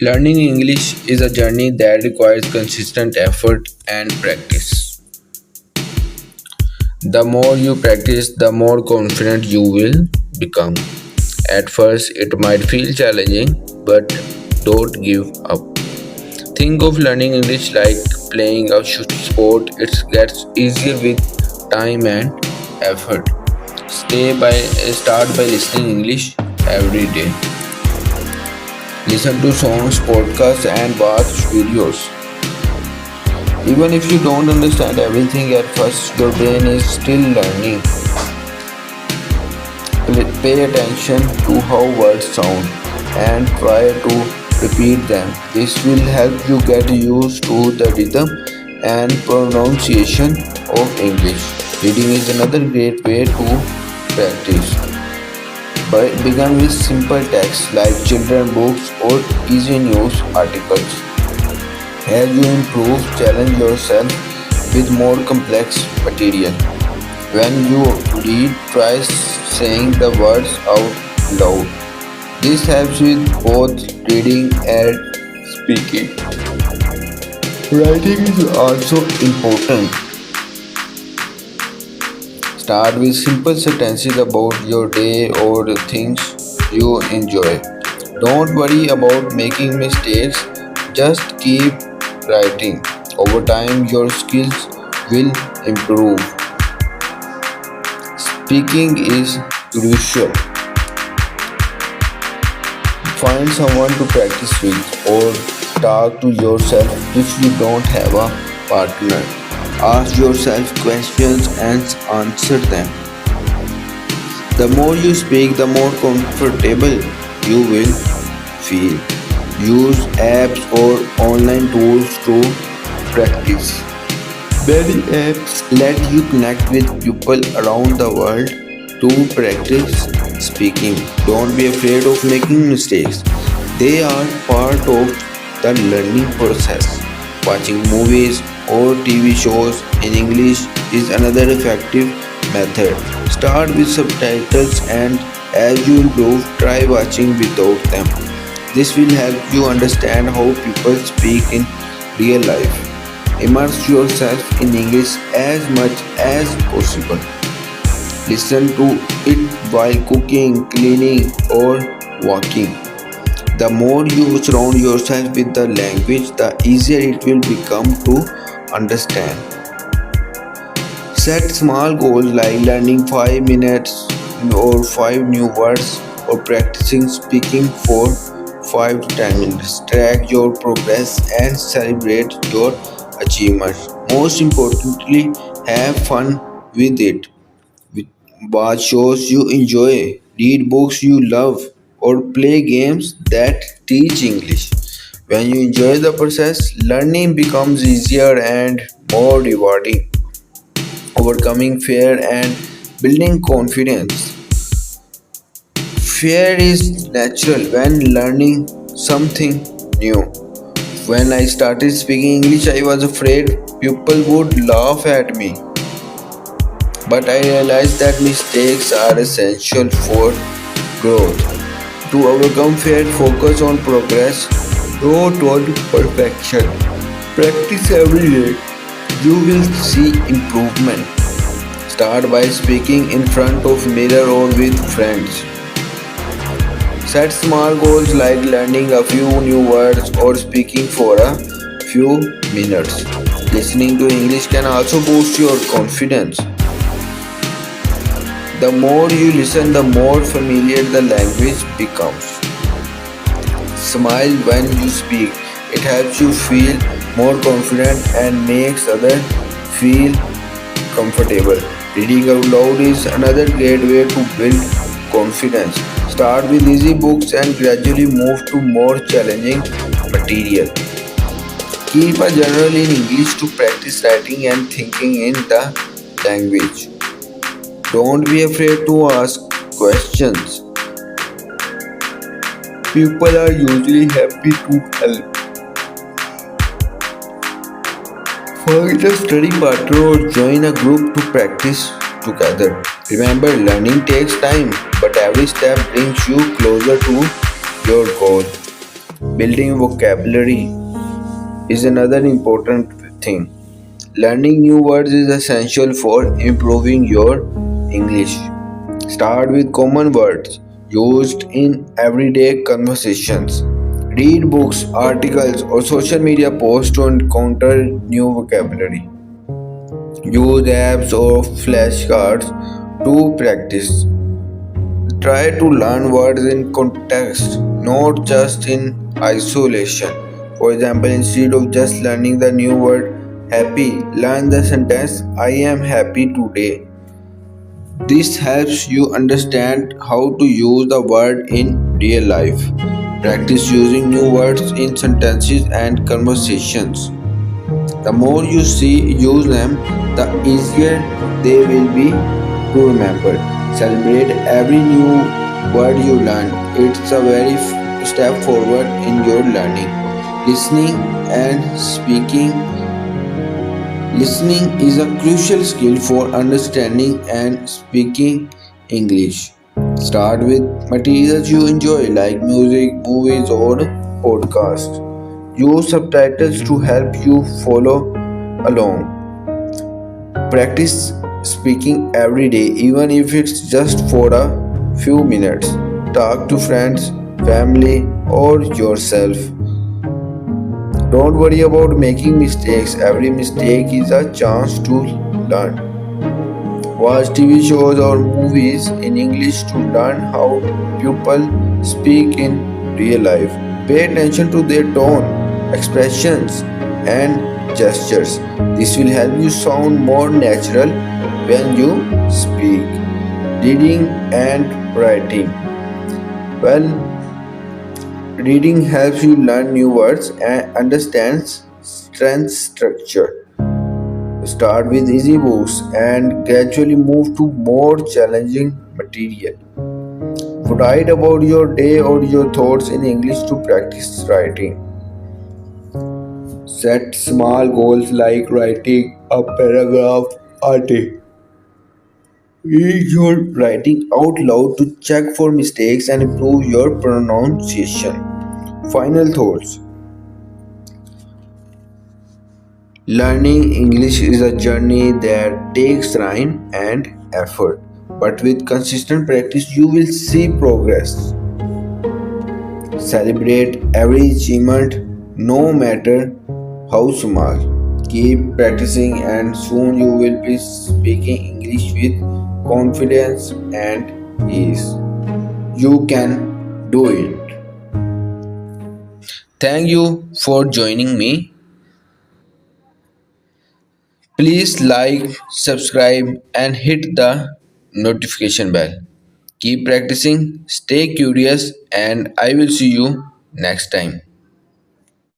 Learning English is a journey that requires consistent effort and practice. The more you practice, the more confident you will become. At first, it might feel challenging, but don't give up. Think of learning English like playing a sport. It gets easier with time and effort. Start by listening English every day. Listen to songs, podcasts, and watch videos. Even if you don't understand everything at first, your brain is still learning. Pay attention to how words sound and try to repeat them. This will help you get used to the rhythm and pronunciation of English. Reading is another great way to practice. Begin with simple texts like children books or easy news articles. As you improve, challenge yourself with more complex material. When you read, try saying the words out loud. This helps with both reading and speaking. Writing is also important. Start with simple sentences about your day or the things you enjoy. Don't worry about making mistakes, just keep writing. Over time, your skills will improve. Speaking is crucial. Find someone to practice with or talk to yourself if you don't have a partner. Ask yourself questions and answer them. The more you speak, the more comfortable you will feel. Use apps or online tools to practice. Many apps let you connect with people around the world to practice speaking. Don't be afraid of making mistakes. They are part of the learning process. Watching movies or TV shows in English is another effective method. Start with subtitles and as you improve, try watching without them. This will help you understand how people speak in real life. Immerse yourself in English as much as possible. Listen to it while cooking, cleaning, or walking. The more you surround yourself with the language, the easier it will become to understand. Set small goals like learning 5 minutes or 5 new words or practicing speaking for 5 to 10 minutes. Track your progress and celebrate your achievements. Most importantly, have fun with it. Watch shows you enjoy, read books you love, or play games that teach English. When you enjoy the process, learning becomes easier and more rewarding. Overcoming fear and building confidence. Fear is natural when learning something new. When I started speaking English, I was afraid people would laugh at me. But I realized that mistakes are essential for growth. To overcome fear, focus on progress, not on perfection. Practice every day. You will see improvement. Start by speaking in front of mirror or with friends. Set small goals like learning a few new words or speaking for a few minutes. Listening to English can also boost your confidence. The more you listen, the more familiar the language becomes. Smile when you speak. It helps you feel more confident and makes others feel comfortable. Reading out loud is another great way to build confidence. Start with easy books and gradually move to more challenging material. Keep a journal in English to practice writing and thinking in the language. Don't be afraid to ask questions. People are usually happy to help. Find a study partner or join a group to practice together. Remember, learning takes time, but every step brings you closer to your goal. Building vocabulary is another important thing. Learning new words is essential for improving your English. Start with common words used in everyday conversations. Read books, articles, or social media posts to encounter new vocabulary. Use apps or flashcards to practice. Try to learn words in context, not just in isolation. For example, instead of just learning the new word happy, learn the sentence I am happy today. This helps you understand how to use the word in real life. Practice using new words in sentences and conversations. The more you use them, the easier they will be to remember. Celebrate every new word you learn. It's a very step forward in your learning. Listening and speaking. Listening is a crucial skill for understanding and speaking English. Start with materials you enjoy like music, movies, or podcasts. Use subtitles to help you follow along. Practice speaking every day, even if it's just for a few minutes. Talk to friends, family, or yourself. Don't worry about making mistakes. Every mistake is a chance to learn. Watch TV shows or movies in English to learn how people speak in real life. Pay attention to their tone, expressions, and gestures. This will help you sound more natural when you speak. Reading and writing. Well, reading helps you learn new words and understand sentence structure. Start with easy books and gradually move to more challenging material. Write about your day or your thoughts in English to practice writing. Set small goals like writing a paragraph a day. Read your writing out loud to check for mistakes and improve your pronunciation. Final thoughts. Learning English is a journey that takes time and effort, but with consistent practice, you will see progress. Celebrate every achievement, no matter how small. Keep practicing, and soon you will be speaking English with confidence and ease. You can do it. Thank you for joining me. Please like, subscribe, and hit the notification bell. Keep practicing, stay curious, and I will see you next time.